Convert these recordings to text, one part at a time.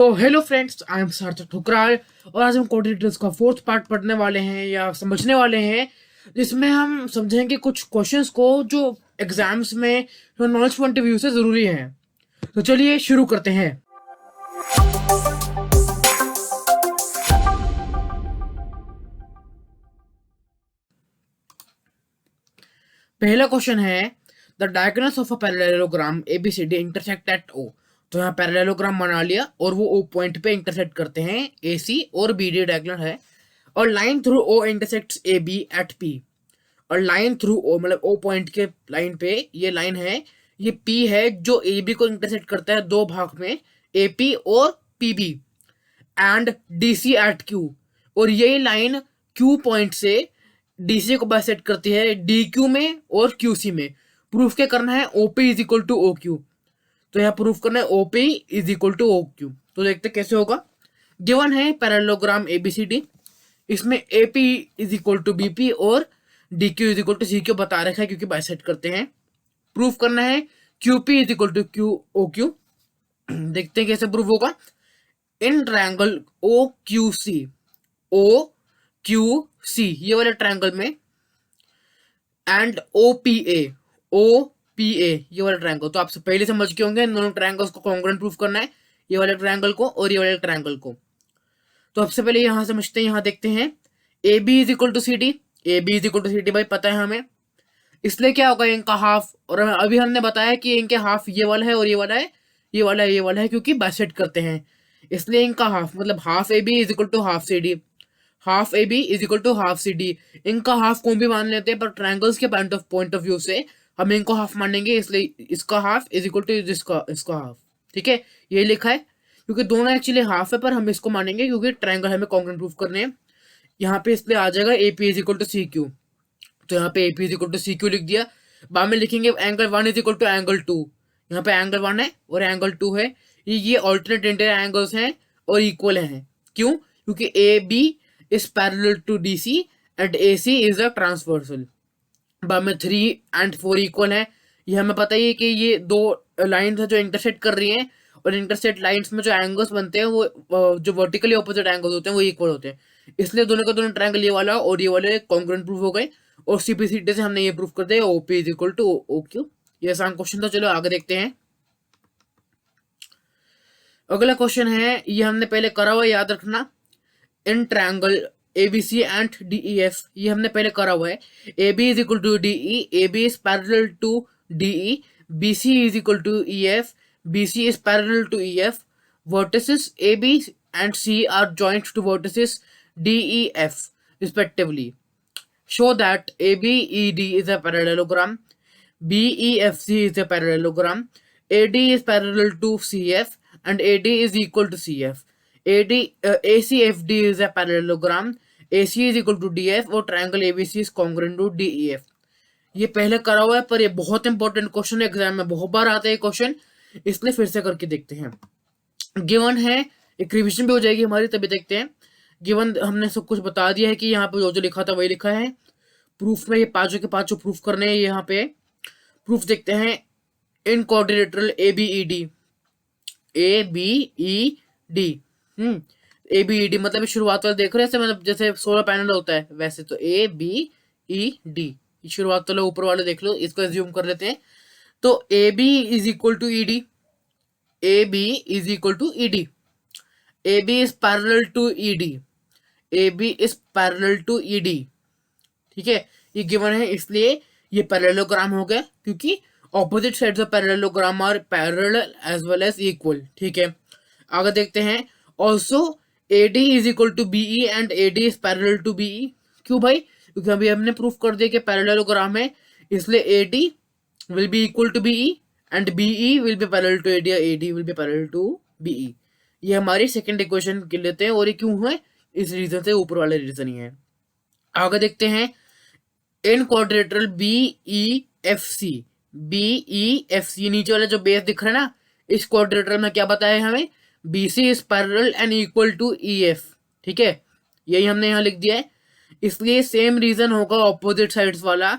तो hello friends, I am सार्थक ठुकराल और आज हम कोऑर्डिनेटर्स का फोर्थ पार्ट पढ़ने वाले हैं या समझने वाले हैं, जिसमें हम समझेंगे कुछ क्वेश्चंस को जो एग्जाम्स में नॉलेज पॉइंट ऑफ व्यू से जरूरी है। तो चलिए शुरू करते हैं। पहला क्वेश्चन है the diagonals of a parallelogram ABCD intersect at O. तो यहाँ पैरेललोग्राम बना लिया और वो ओ पॉइंट पे इंटरसेक्ट करते हैं, ए सी और बी डी डायगोनल है, और line through O intersects A B at P. और लाइन थ्रू ओ मतलब ओ पॉइंट के लाइन पे ये लाइन है, ये पी है जो ए बी को इंटरसेक्ट करता है दो भाग में, ए पी और P B, and D C at Q. और यही लाइन क्यू पॉइंट से डीसी को बाइसेक्ट करती है डी क्यू में और क्यू सी में। प्रूफ क्या करना है, OP is equal to O Q. तो यहाँ प्रूफ करना है OP is equal to O Q. तो देखते कैसे होगा। गिवन है पैरेललोग्राम एबीसीडी, इसमें AP is equal to BP और D Q is equal to C Q बता रखा है क्योंकि बाइसेक्ट करते हैं। प्रूफ करना है QP is equal to Q O Q. देखते हैं कैसे प्रूफ होगा। In triangle O Q C ये वाले ट्रायंगल में एंड ओ पी ए ये वाला ट्रायंगल, तो आप पहले समझ के होंगे इन दोनों ट्रायंगल्स को कॉन्ग्रुएंट प्रूफ करना है, ये वाले ट्रायंगल को और ये वाले ट्रायंगल को। तो सबसे पहले यहां समझते हैं, यहां देखते हैं A B is equal to C D. A B is equal to C D भाई पता है हमें, इसलिए क्या होगा इनका हाफ। और अभी हमने बताया कि इनके हाफ ये वाला है और ये वाला है, ये वाला है, ये वाला है, क्योंकि बाइसेक्ट करते हैं, इसलिए इनका हाफ मतलब half A B is equal to half C D. Half A B is equal to half C D. इनका हाफ कौन भी मान लेते हैं, पर ट्रायंगल्स के पॉइंट ऑफ व्यू से हम इनको हाफ मानेंगे, इसलिए इसका हाफ इज इक्वल टू इसका हाफ। ठीक है, ये लिखा है क्योंकि दोनों एक्चुअली हाफ है, पर हम इसको मानेंगे क्योंकि ट्रायंगल हमें कॉन्ग्रुएंट प्रूफ करने हैं। यहाँ पे इसलिए आ जाएगा A P is equal to C Q. तो यहाँ पे A P is equal to C Q लिख दिया। बाद में लिखेंगे angle one is equal to angle two. यहाँ पे एंगल वन है और एंगल टू है, ये ऑल्टरनेट इंटीरियर एंगल्स हैं और इक्वल हैं। क्यों? क्योंकि A B is parallel to D C and A C is a transversal. बाद में 3 एंड 4 इक्वल है। ये हमें पता ही है कि ये दो लाइंस है जो इंटरसेक्ट कर रही हैं, और इंटरसेक्ट लाइंस में जो एंगल्स बनते हैं वो जो वर्टिकली ऑपोजिट एंगल्स होते हैं वो इक्वल होते हैं, इसलिए दोनों का दोनों ट्रायंगल ये वाला और ये वाले कॉन्ग्रुएंट प्रूफ हो गए। और सीपीसीटी से हमने ये प्रूफ कर दिया OP is equal to O Q. ये आसान क्वेश्चन था, चलो आगे देखते हैं। अगला क्वेश्चन है, ये हमने पहले करा हुआ, याद रखना। In triangle ABC and DEF, ये हमने पहले करा हुआ है। AB is equal to DE, AB is parallel to DE, BC is equal to EF, BC is parallel to EF. Vertices AB and C are joined to vertices DEF respectively. Show that ABED is a parallelogram, BEFC is a parallelogram, AD is parallel to CF and AD is equal to CF. ACFD is a parallelogram, AC is equal to DF और triangle ABC is congruent to DEF. ये पहले करा हुआ है, पर ये बहुत important question है, एग्जाम में बहुत बार आता है क्वेश्चन, इसलिए फिर से करके देखते हैं। गिवन है, एक रिवीजन भी हो जाएगी हमारी, तभी देखते हैं। गिवन हमने सब कुछ बता दिया है कि यहाँ पे जो जो लिखा था वही लिखा है। प्रूफ में ये पांचों के पांचों प्रूफ करने हैं। यहाँ पे प्रूफ देखते हैं। इन क्वाड्रिलेटरल ABED, ABED मतलब शुरुआत वाला देख रहे हैं, मतलब जैसे सोलर पैनल होता है वैसे, तो ABED शुरुआत वाला ऊपर वाले देख लो, इसको एज्यूम कर लेते हैं। तो AB is equal to ED, AB is equal to ED, AB is parallel to ED, AB is parallel to ED। ठीक है, ये गिवन है, इसलिए ये पैरेललोग्राम हो गया, क्योंकि opposite sides of parallelogram are parallel as well as equal. ठीक है, आगे देखते हैं। Also AD is equal to BE and AD is parallel to BE। क्यों भाई? क्योंकि अभी हमने प्रूफ कर दिया कि पैरेललोग्राम है, इसलिए AD will be equal to BE and BE will be parallel to AD या AD will be parallel to BE। ये हमारी सेकंड इक्वेशन के लेते हैं, और ये क्यों है? इस रीजन से, ऊपर वाले रीजन ही है। आगे देखते हैं। इन क्वाड्रिलेटरल BEFC, BEFC नीचे वाला जो बेस दिख रहा है ना, इस क्वाड्रिलेटरल में क्या बताया हमें? BC is parallel and equal to EF। ठीक है, यही हमने यहाँ लिख दिया है, इसलिए सेम रीजन होगा ऑपोजिट साइड्स वाला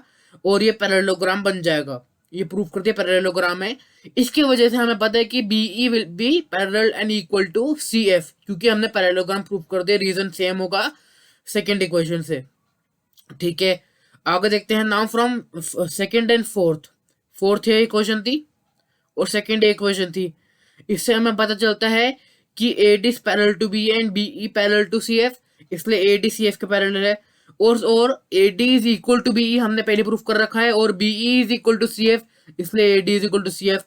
और ये पैरेललोग्राम बन जाएगा। ये प्रूफ कर दिया पैरेललोग्राम है। इसकी वजह से हमें पता है कि BE will be parallel and equal to CF, क्योंकि हमने पैरेललोग्राम प्रूफ कर दिया, रीजन सेम होगा सेकेंड इक्वेशन से। ठीक है, आगे देखते हैं। Now from second and fourth ये इक्वेशन थी और सेकेंड इक्वेशन थी, इससे हमें पता चलता है कि AD is parallel to BE and BE parallel to CF, इसलिए AD CF के पैरेलल है। और AD is equal to BE हमने पहले प्रूफ कर रखा है, और BE is equal to CF, इसलिए AD is equal to CF।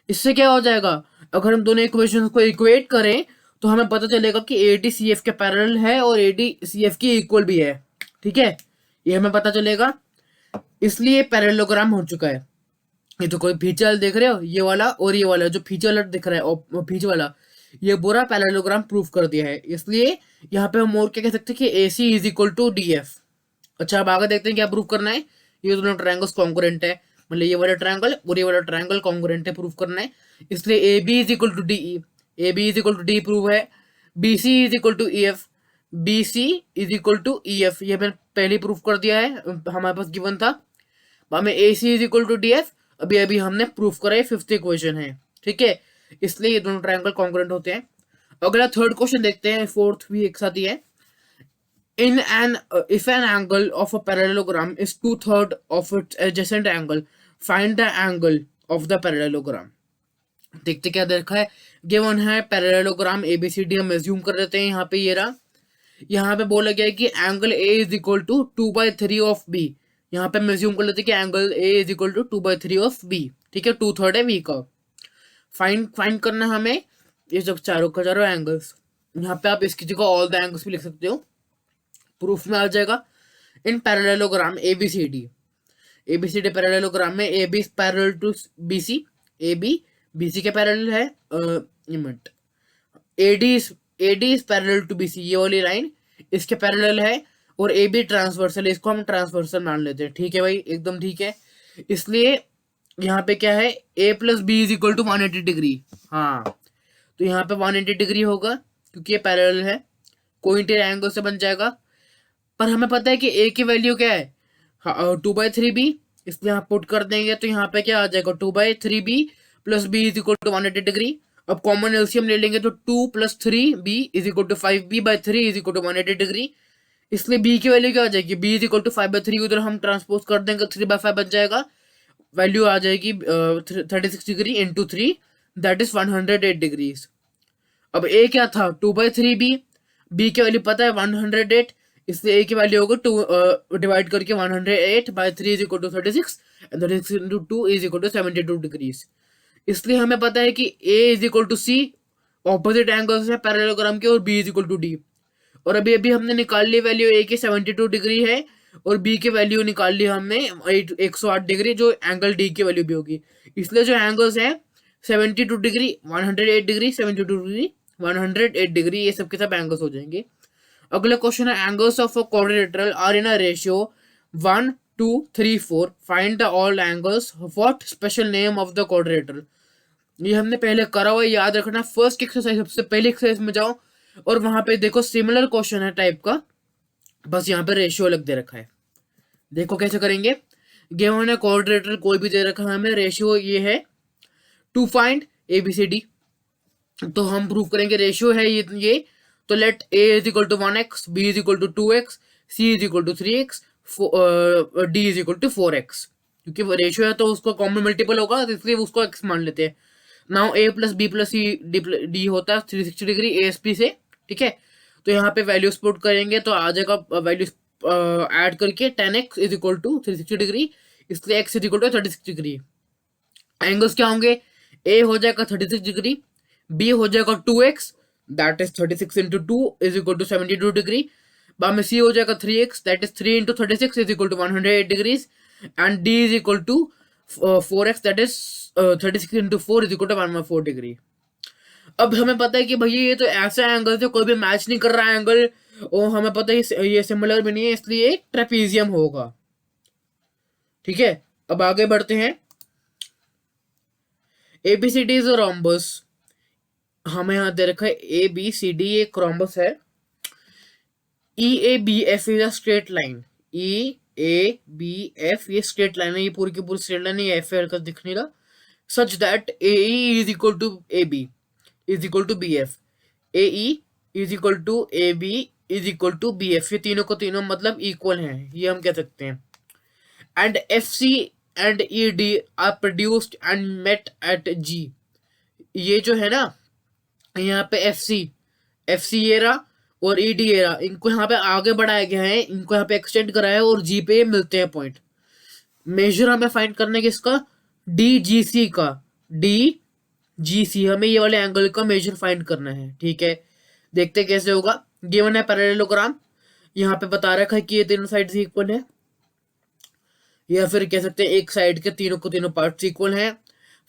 इससे क्या हो जाएगा, अगर हम दोनों इक्वेशंस को इक्वेट करें तो हमें पता चलेगा कि AD CF के पैरेलल है और AD CF की इक्वल भी है। ठीक है, ये हमें पता चलेगा, इसलिए पैरेललोग्राम हो चुका है। ये तो कोई फीचर वाला देख रहे हो, ये वाला और ये वाला जो फीचर वाला दिख रहा है, फीचर वाला, ये पूरा पैरेललोग्राम प्रूफ कर दिया है। इसलिए यहाँ पे हम और क्या कह सकते हैं कि AC is equal to DF। अच्छा, अब आगे देखते हैं क्या प्रूफ करना है। ये दोनों ट्रायंगल्स कॉन्ग्रुएंट है, मतलब ये वाला ट्रायंगल और ये वाला ट्रायंगल कॉन्ग्रुएंट है, प्रूफ करना है। इसलिए AB is equal to DE, AB is equal to D prove है। BC is equal to EF, BC is equal to EF, ये मैंने पहले प्रूफ कर दिया है, हमारे पास गिवन था। हमें AC is equal to DF अभी अभी हमने प्रूफ करा है, फिफ्थ इक्वेशन है। ठीक है, इसलिए ये दोनों ट्रायंगल कॉन्ग्रुएंट होते हैं। अगला थर्ड क्वेश्चन देखते हैं, फोर्थ भी एक साथ ही है। In an if an angle of a parallelogram is 2/3 of its adjacent angle, find the angle of the parallelogram। देखते क्या देखा है, गिवन है पैरेललोग्राम ABCD, हम एज्यूम कर लेते हैं। यहाँ पे ये रहा, यहाँ पे बोला गया है कि angle A is equal to 2/3 of B। यहाँ पे हम एज्यूम कर लेते हैं कि angle A is equal to 2/3 of B। ठीक है, 2/3 है B का। फाइंड करना है हमें ये जब चारों का चारों एंगल्स। यहाँ पे आप इसकी जगह ऑल द एंगल्स भी लिख सकते हो, प्रूफ में आ जाएगा। इन पैरेललोग्राम ABCD पैरेललोग्राम में AB is parallel to BC, AB BC के पैरेलल है। AD is parallel to BC, ये वाली लाइन इसके पैरेलल है, और AB ट्रांसवर्सल है, इसको हम ट्रांसवर्सल मान लेते हैं। ठीक है भाई, एकदम ठीक है। इसलिए यहाँ पे क्या है, A plus B is equal to 180 degree. हाँ, तो यहाँ पे 180 डिग्री होगा क्योंकि ये पैरेलल है, कोइंटेड एंगल से बन जाएगा। पर हमें पता है कि A की वैल्यू क्या है, 2/3B, इसलिए यहाँ पुट कर देंगे तो यहाँ पे क्या आ जाएगा, 2/3B plus B is equal to 180 degree. अब कॉमन एलसीएम ले लेंगे तो 2 + 3B is equal to 5B/3 is equal to 180 degree. इसलिए B की वैल्यू क्या आ जाएगी, B इज इक्वल टू 5/3, उधर हम ट्रांसपोज कर देंगे 3/5 बन जाएगा, वैल्यू आ जाएगी 36 degree into 3, that is 108 degrees. अब A क्या था, 2/3B, B की वैल्यू पता है 108, इसलिए A की वैल्यू होगी 2 डिवाइड करके 108/3 is equal to 36 and 36 into 2 is equal to 72 degrees. इसलिए हमें पता है कि A is equal to C, opposite angles है पैरेललोग्राम के, और B is equal to D। और अभी अभी हमने निकाल ली वैल्यू A की 72 डिग्री है, और B की वैल्यू निकाल ली हमने 108 डिग्री, जो एंगल D की वैल्यू भी होगी। इसलिए जो एंगल्स हैं 72 डिग्री, 108 डिग्री, 72 डिग्री, 108 डिग्री, ये सब के सब एंगल्स हो जाएंगे। अगला क्वेश्चन है, angles of a quadrilateral are in a ratio 1, 2, 3, 4, find the all angles, what special name of the quadrilateral. ये हमने पहले करा हुआ है, याद रखना। फर्स्ट एक्सरसाइज, सबसे पहले एक्सरसाइज में जाओ और वहां पे देखो सिमिलर क्वेश्चन है टाइप का, बस यहाँ पे रेशियो अलग दे रखा है। देखो कैसे करेंगे, गिवन है क्वाड्रिलेटरल कोई भी दे रखा है हमें, रेशियो ये है टू फाइंड ABCD, तो हम प्रूव करेंगे रेशियो है ये। तो let A is equal to 1x, B is equal to 2x, C is equal to 3x, D is equal to 4x। क्योंकि रेशियो है तो उसको कॉमन मल्टीपल होगा, इसलिए उसको x मान लेते हैं। Now A plus B plus C D होता है 360 डिग्री ASP से। ठीक है, तो यहाँ पे वैल्यूज पुट करेंगे तो आ जाएगा वैल्यूज ऐड करके 10x is equal to 360 degree, इसलिए x is equal to 36 degree. Angles क्या होंगे, A हो जाएगा 36 डिग्री, B हो जाएगा 2x, that is 36 into 2 is equal to 72 degree, बाद में C हो जाएगा 3x, that is 3 into 36 is equal to 108 degrees, and D is equal to 4x, that is 36 into 4 is equal to 114 degree. अब हमें पता है कि भैया ये तो ऐसा एंगल से कोई भी मैच नहीं कर रहा है एंगल, और हमें पता है ये सिमिलर भी नहीं है, इसलिए ट्रेपीजियम होगा। ठीक है, अब आगे बढ़ते हैं। ABCD इज अ रोम्बस, हमें यहाँ दे रखा है ABCD एक रोम्बस है। EABF is a straight line, A B F, ये स्ट्रेट लाइन है, ये पूरी की पूरी स्ट्रेट लाइन है, ये एफ का दिख नहीं रहा, such that A E is equal to A B is equal to B F, A E is equal to A B is equal to B F, ये तीनों को तीनों मतलब इक्वल हैं, ये हम कह सकते हैं। And F C and E D are produced and met at G, ये जो है ना यहाँ पे एफ सी ये रहा और ई डी ये रहा, इनको यहाँ पे आगे बढ़ाया गया है, इनको यहाँ पे एक्सटेंड करा है और जी पे मिलते हैं पॉइंट। मेजर हमें फाइंड करने के इसका डी जी सी का, डी जी सी हमें ये वाले एंगल का मेजर फाइंड करना है, ठीक है। देखते हैं कैसे होगा। गिवन है पैरेललोग्राम, यहाँ पे बता रखा है कि ये तीनों साइड इक्वल है, या फिर कह सकते हैं एक साइड के तीनों को तीनों पार्ट इक्वल हैं।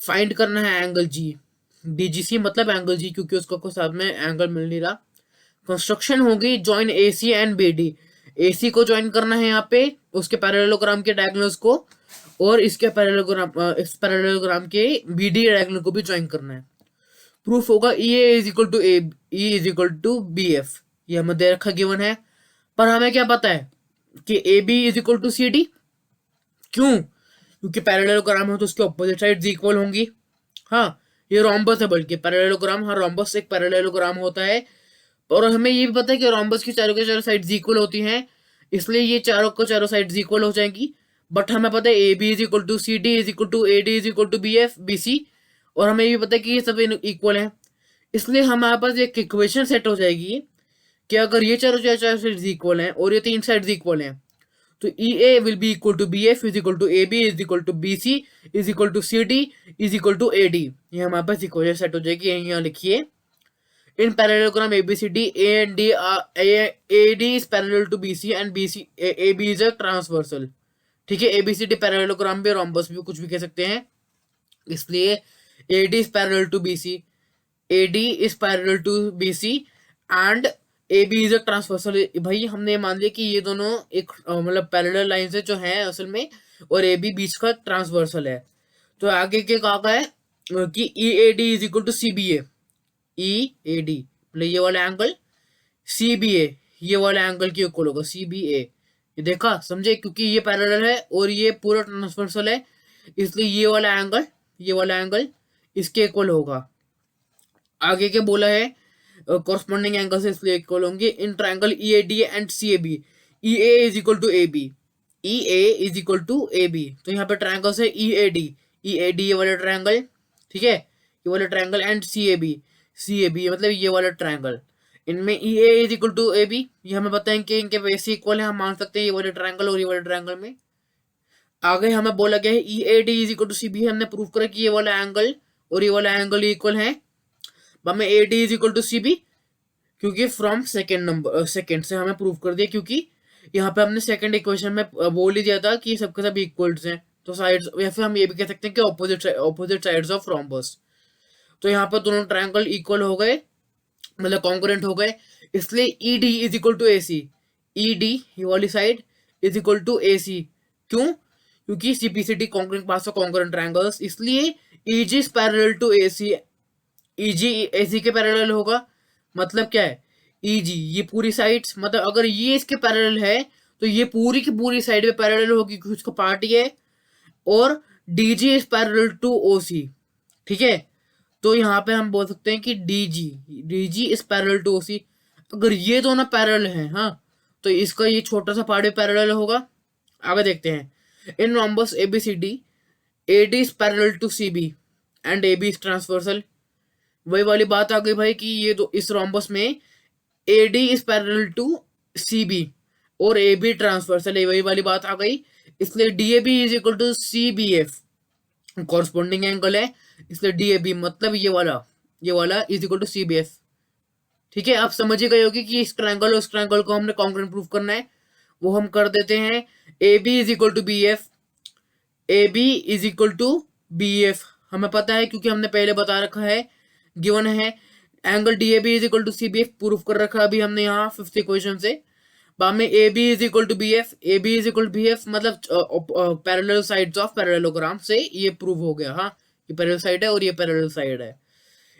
फाइंड करना है एंगल जी, डीजीसी मतलब एंगल जी, क्योंकि उसका कोई साथ में एंगल मिल नहीं रहा। कंस्ट्रक्शन होगी join AC and BD, AC को ज्वाइन करना है यहाँ पे उसके पैरेललोग्राम के डायगोनल्स को, और इसके इस पैरेललोग्राम के बीडी डायगोनल को भी ज्वाइन करना है। प्रूफ होगा E A is equal to A E is equal to B F, ये हमें दे रखा गिवन है, पर हमें क्या पता है कि A B is equal to C D. क्यों? क्योंकि पैरेललोग्राम है तो उसके ऑपोजिट साइड्स इक्वल होंगी। हाँ, ये रोम्बस है, बल्कि पैरेललोग्राम, हाँ रोम्बस एक पैरेललोग्राम होता है, और हमें ये भी पता है कि रोम्बस की चारों के चारों साइड्स इक्वल होती हैं, इसलिए ये चारों को चारों साइड्स इक्वल हो जाएंगी। बट हमें पता है A B is equal to C D is equal to A D is equal to B F B C, और हमें ये भी पता है कि ये सब इक्वल है, इसलिए हमारे पास एक इक्वेशन सेट हो जाएगी कि अगर ये चारों चारों साइड्स इक्वल हैं और ये तीन साइड्स इक्वल हैं, तो E A will be equal to B F is equal to A B is equal to B C is equal to C D is equal to A D. ये हमारे पास equation set हो जाएगी। यहाँ लिखिए, in parallelogram A B C D A and D A D is parallel to B C and B C A B is a transversal. ठीक है, A B C D parallelogram भी, rhombus भी, कुछ भी कह सकते हैं, इसलिए A D is parallel to B C, A D is parallel to B C and A B is a transversal. भाई हमने मान लिया कि ये दोनों एक मतलब पैरेलल लाइन से जो है असल में, और ए बी बीच का ट्रांसवर्सल है। तो आगे के कहा है कि E A D is equal to C B A, E A D मतलब ये वाला एंगल, सी बी ए ये वाला एंगल की इक्वल होगा, सी बी ए। ये देखा, समझे, क्योंकि ये पैरेलल है और ये पूरा ट्रांसवर्सल है, इसलिए ये वाला एंगल इसके इक्वल होगा। आगे के बोला है कॉरस्पॉन्डिंग एंगल से इसलिए इक्वल होंगे in triangle E A D and C A B, E A is equal to A B, E A is equal to A B. तो यहाँ पे ट्रायंगल से ई ए डी ये वाला ट्रायंगल, ठीक है, ये वाला triangle, and C A B मतलब ये वाला ट्रायंगल, इनमें E A is equal to A B, ये हमें पता है कि इनके वैसे इक्वल है, हम मान सकते हैं ये वाले ट्रायंगल और ये वाले ट्रायंगल में। आगे हमें बोला गया है E A D is equal to C B, हमने प्रूव करा कि ये वाला एंगल और ये वाला एंगल इक्वल है। हमें A D is equal to C B, क्योंकि फ्रॉम सेकेंड से हमें प्रूव कर दिया, क्योंकि यहाँ पे हमने सेकंड इक्वेशन में बोल ही दिया था कि सबके सब इक्वल्स हैं, तो साइड्स, या फिर हम ये भी कह सकते हैं कि ऑपोजिट साइड्स ऑफ रोम्बस। तो यहाँ पर दोनों ट्रायंगल इक्वल हो गए, मतलब कॉन्ग्रुएंट हो गए, इसलिए E D is equal to A C, E D ये वाली side is equal to A C. क्यों? क्योंकि CPCT congruent parts of congruent triangles, इसलिए E G is parallel to A C, E G A C के parallel होगा। मतलब क्या है, ई जी ये पूरी साइड्स, मतलब अगर ये इसके पैरेलल है तो ये पूरी की पूरी साइड पे पैरेलल होगी, क्योंकि उसका पार्ट ये है, और D G is parallel to O C. ठीक है, तो यहाँ पे हम बोल सकते हैं कि D G is parallel to O C. अगर ये दोनों पैरेलल हैं, हाँ, तो इसका ये छोटा सा पार्ट भी पैरेलल होगा। आगे देखते हैं, in rhombus A B C D A D is parallel to C B and A B is transversal. वही वाली बात आ गई भाई कि ये दो, इस रोम्बस में A D is parallel to C B और ए बी ट्रांसवर्सल है, वही वाली बात आ गई, इसलिए D A B is equal to C B F, corresponding angle है, इसलिए डी ए बी मतलब ये वाला is equal to C B F. ठीक है, आप समझ ही गए होगी कि इस ट्रायंगल और उस ट्रायंगल को हमने कॉन्ग्रुएंट प्रूफ करना है, वो हम कर देते हैं। A B is equal to B F, A B is equal to B F हमें पता है, क्योंकि हमने पहले बता रखा है, गिवन है। Angle D A B is equal to C B F proof कर रखा है अभी हमने यहाँ फिफ्थ इक्वेशन से। बाद में A B is equal to B F, A B is equal to B F मतलब पैरेलल साइड्स ऑफ पैरेललोग्राम से ये प्रूव हो गया। हाँ, ये पैरेलल साइड है और ये पैरेलल साइड है,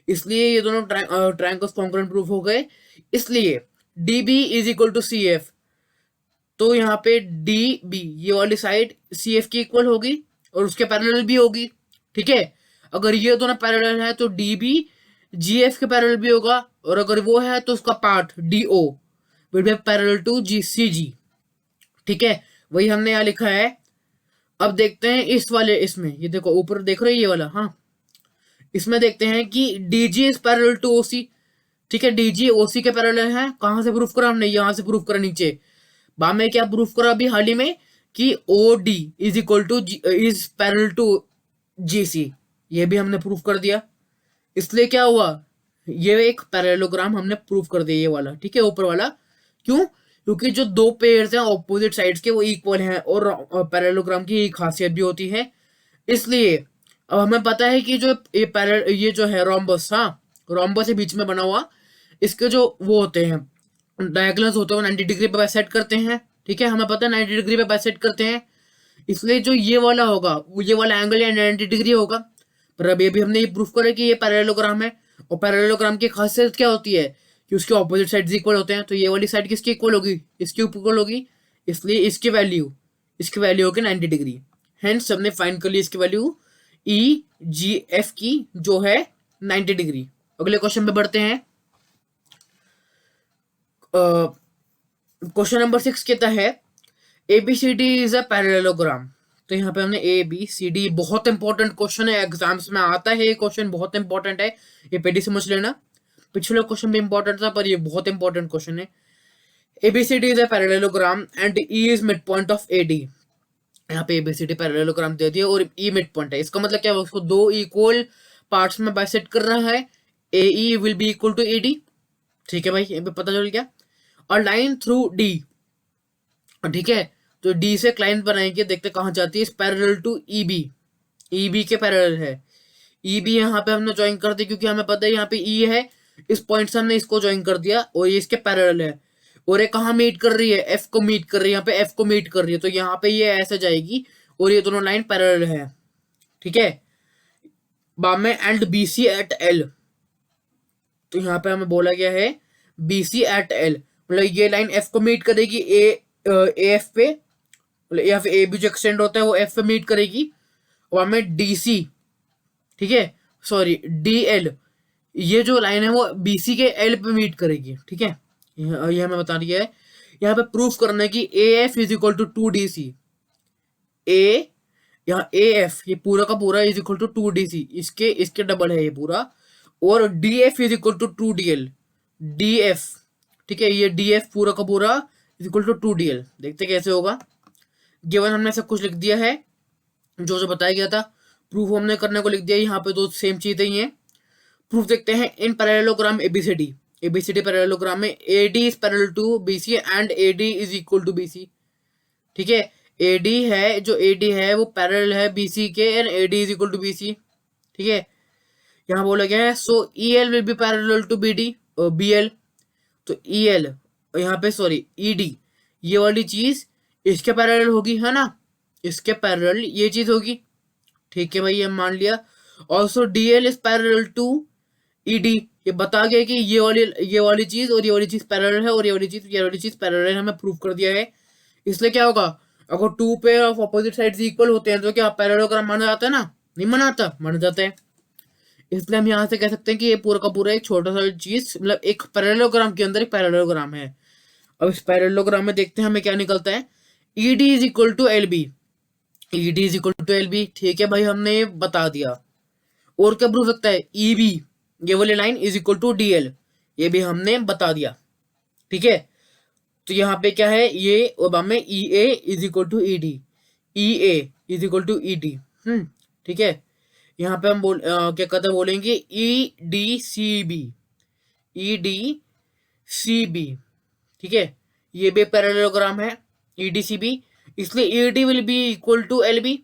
इसलिए ये दोनों ट्रायंगल्स कॉन्ग्रुएंट प्रूफ हो गए। इसलिए D B is equal to C F, तो यहाँ पे डी बी ये वाली साइड सी एफ की इक्वल होगी और उसके पैरेलल भी होगी, ठीक है। अगर ये दोनों पैरेलल है तो डी बी जी एफ के पैरेलल भी होगा, और अगर वो है तो उसका part D O will be parallel to G C G, ठीक है। वही हमने यहाँ लिखा है। अब देखते हैं इस वाले, इसमें ये देखो ऊपर देख रहे हो ये वाला, हाँ, इसमें देखते हैं कि D G is parallel to O C, ठीक है। डी जी ओ सी के पैरेलल है। कहां से प्रूफ करा हमने? यहां से प्रूफ करा नीचे। बाद में क्या प्रूफ करा अभी हाल ही में कि O D is equal to is parallel to G C, ये भी हमने प्रूफ कर दिया। इसलिए क्या हुआ, ये एक पैरेललोग्राम हमने प्रूफ कर दिया, ये वाला, ठीक है, ऊपर वाला। क्यों? क्योंकि जो दो पेयर्स हैं ऑपोजिट साइड्स के वो इक्वल हैं, और पैरेललोग्राम की एक खासियत भी होती है। इसलिए अब हमें पता है कि जो ये जो है रोम्बस, हाँ, रोम्बस के बीच में बना हुआ, इसके जो वो होते हैं डायगोनल्स होते हैं वो 90 डिग्री पे बाइसेक्ट करते हैं, ठीक है। हमें पता है 90 डिग्री पे बाइसेक्ट करते हैं, इसलिए जो ये वाला होगा वो ये वाला एंगल या 90 डिग्री होगा। पर अभी अभी हमने ये प्रूफ करा कि ये पैरेललोग्राम है, और पैरेललोग्राम की खासियत क्या होती है कि उसके ऑपोजिट साइड्स इक्वल होते हैं। तो ये वाली साइड किसकी इक्वल होगी? इसकी इक्वल होगी, इसलिए इसकी वैल्यू होगी 90 डिग्री। हेंस हमने फाइंड कर ली इसकी वैल्यू ई जी एफ की, जो है 90 डिग्री। अगले क्वेश्चन पे बढ़ते हैं। क्वेश्चन नंबर 6 कहता है ABCD इज अ पैरेललोग्राम। तो यहाँ पे हमने ABCD, बहुत इंपॉर्टेंट क्वेश्चन है, एग्जाम्स में आता है ये क्वेश्चन, बहुत इंपॉर्टेंट है, ये पहले समझ लेना। पिछले क्वेश्चन भी इंपॉर्टेंट था, पर ये बहुत इंपॉर्टेंट क्वेश्चन है। ABCD is a parallelogram and E is midpoint of AD। यहाँ पे ABCD पैरेललोग्राम दे दिया और E मिड पॉइंट है। इसका मतलब क्या है? उसको दो इक्वल पार्ट्स में बाइसेक्ट कर रहा है। AE will be equal to AD, ठीक है भाई, यहाँ पे पता चल गया। और लाइन थ्रू D, ठीक है, तो डी से क्लाइंट बनाएंगे, देखते कहां जाती है। पैरेलल टू ईबी, ईबी के पैरेलल है। ईबी यहाँ पे हमने ज्वाइन कर दिया क्योंकि हमें पता है यहाँ पे ई है, इस पॉइंट से हमने इसको ज्वाइन कर दिया, और ये इसके पैरेलल है। और ये कहाँ मीट कर रही है? एफ को मीट कर रही है, यहाँ पे एफ को मीट कर रही है, तो यहाँ पे ये ऐसे जाएगी और ये दोनों लाइन पैरेलल है, ठीक है। बाद में and B C at L, तो यहाँ पे हमें बोला गया है बी सी एट एल, मतलब ये लाइन एफ को मीट करेगी ए एफ पे, या फिर ए बी जो एक्सटेंड होता है वो एफ पे मीट करेगी। और हमें डी सी, ठीक है, सॉरी डी एल, ये जो लाइन है वो बी सी के एल पे मीट करेगी, ठीक है। ये हमें बता दिया है। यहाँ पे प्रूफ करना है कि A F is equal to 2DC। A, यहाँ ए एफ ये पूरा का पूरा इज इक्वल टू 2DC, इसके डबल है ये पूरा। और D F is equal to 2DL, D F, ठीक है, ये डी एफ पूरा का पूरा इज इक्वल टू 2DL। देखते कैसे होगा। गिवन हमने सब कुछ लिख दिया है, जो जो बताया गया था। प्रूफ हमने करने को लिख दिया, यहाँ पे दो सेम चीजें ही हैं। प्रूफ देखते हैं। इन पैरेललोग्राम ABCD पैरेललोग्राम में AD is parallel to BC and AD is equal to BC, ठीक है। AD है, जो AD है वो पैरेलल है BC के, and AD is equal to BC, ठीक है। यहाँ बोला गया है so EL will be parallel to BL, तो EL यहाँ पे सॉरी ED, ये वाली चीज इसके पैरेलल होगी, है ना, इसके पैरेलल ये चीज होगी, ठीक है भाई, ये मान लिया। Also DL is parallel to ED, ये बता गया कि ये वाली चीज और ये वाली चीज पैरेलल है, और ये वाली चीज पैरेलल है, हमें प्रूफ कर दिया है। इसलिए क्या होगा, अगर two pair of opposite sides equal होते हैं तो क्या पैरेललोग्राम माना जाता है ना? नहीं माना जाता, माना जाता है। इसलिए हम यहाँ से कह सकते हैं कि ये पूरा का पूरा एक छोटा सा चीज, मतलब एक पैरेललोग्राम के अंदर एक पैरेललोग्राम है। अब इस पैरेललोग्राम में देखते हैं हमें क्या निकलता है। ED is equal to LB, ED is equal to LB, ठीक है भाई, हमने बता दिया। और क्या प्रूफ सकता है? EB, ये वाली line is equal to DL, ये भी हमने बता दिया, ठीक है। तो यहाँ पे क्या है, ये और में EA is equal to ED, EA is equal to ED, ठीक है। यहाँ पे हम क्या कहते हैं, बोलेंगे EDCB, EDCB, ठीक है, ये भी पैरेललोग्राम है EDCB, इसलिए ED will be equal to LB,